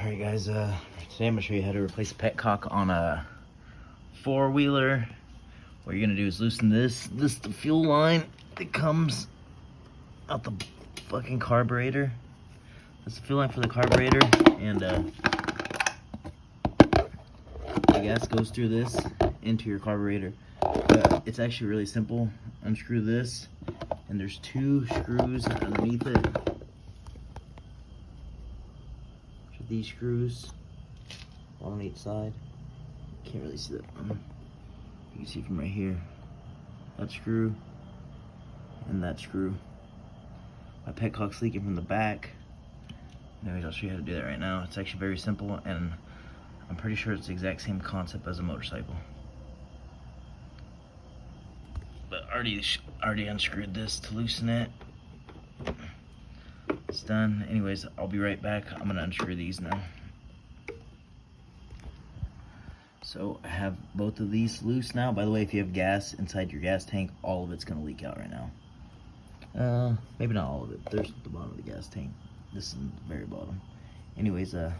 Alright guys, today I'm going to show you how to replace a Petcock on a four-wheeler. What you're going to do is loosen this. This is the fuel line that comes out the fucking carburetor. That's the fuel line for the carburetor, and the gas goes through this into your carburetor. It's actually really simple. Unscrew this, and there's two screws underneath it. These screws, one on each side. Can't really see that one. You can see from right here. That screw and that screw. My Petcock's leaking from the back. Anyways, I'll show you how to do that right now. It's actually very simple, and I'm pretty sure it's the exact same concept as a motorcycle. But I already unscrewed this to loosen it. It's done. Anyways, I'll be right back. I'm gonna unscrew these now. So I have both of these loose now. By the way, if you have gas inside your gas tank, all of it's gonna leak out right now. Maybe not all of it. There's the bottom of the gas tank. This is the very bottom. Anyways, that's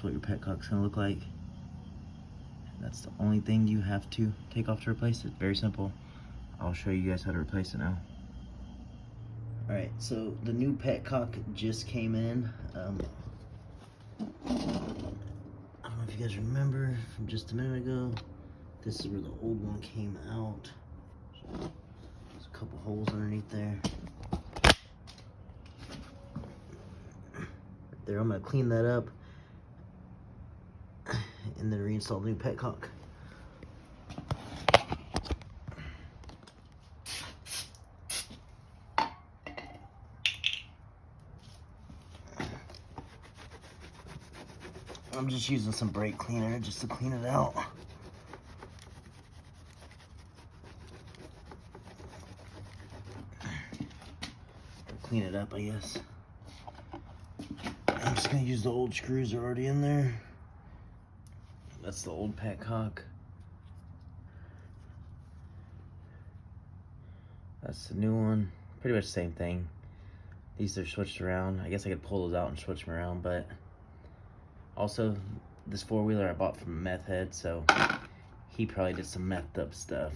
what your Petcock's gonna look like. That's the only thing you have to take off to replace it. Very simple. I'll show you guys how to replace it now. Alright, so the new Petcock just came in. I don't know if you guys remember from just a minute ago. This is where the old one came out. So there's a couple holes underneath there. Right there, I'm gonna clean that up and then reinstall the new Petcock. I'm just using some brake cleaner just to clean it out. Clean it up, I guess. I'm just gonna use the old screws that are already in there. That's the old Petcock. That's the new one. Pretty much the same thing. These are switched around. I guess I could pull those out and switch them around, but also, this four-wheeler I bought from a meth head, so he probably did some methed up stuff.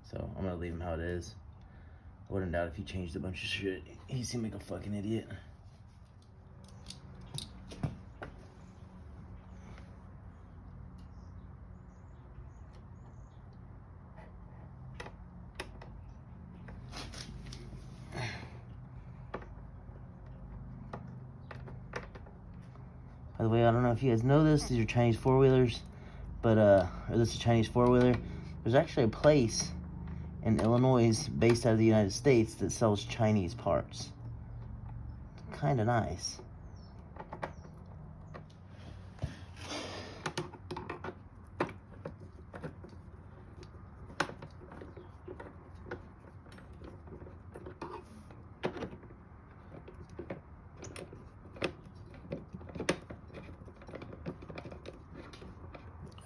So I'm gonna leave him how it is. I wouldn't doubt if he changed a bunch of shit. He seemed like a fucking idiot. By the way, I don't know if you guys know this, these are Chinese four-wheelers, but, or this is a Chinese four-wheeler. There's actually a place in Illinois, based out of the United States, that sells Chinese parts. Kinda nice.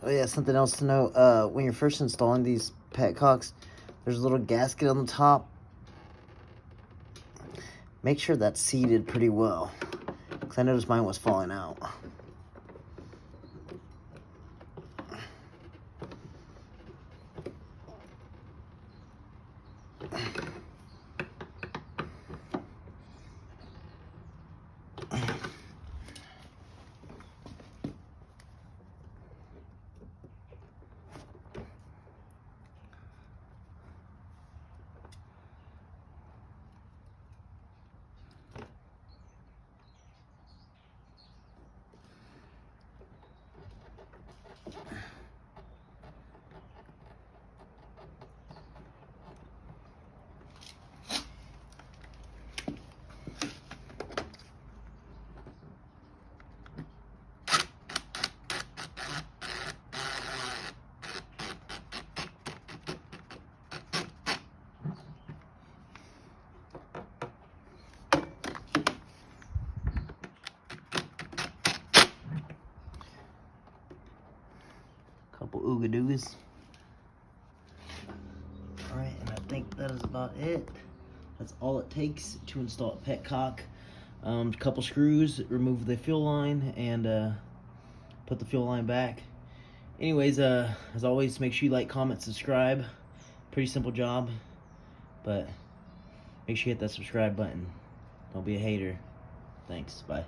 Oh yeah, something else to know, when you're first installing these Petcocks, there's a little gasket on the top. Make sure that's seated pretty well, because I noticed mine was falling out. Couple ooga doogas. Alright, and I think that is about it. That's all it takes to install a Petcock. Couple screws, remove the fuel line, and put the fuel line back. Anyways, as always, make sure you like, comment, subscribe. Pretty simple job, but make sure you hit that subscribe button. Don't be a hater. Thanks. Bye.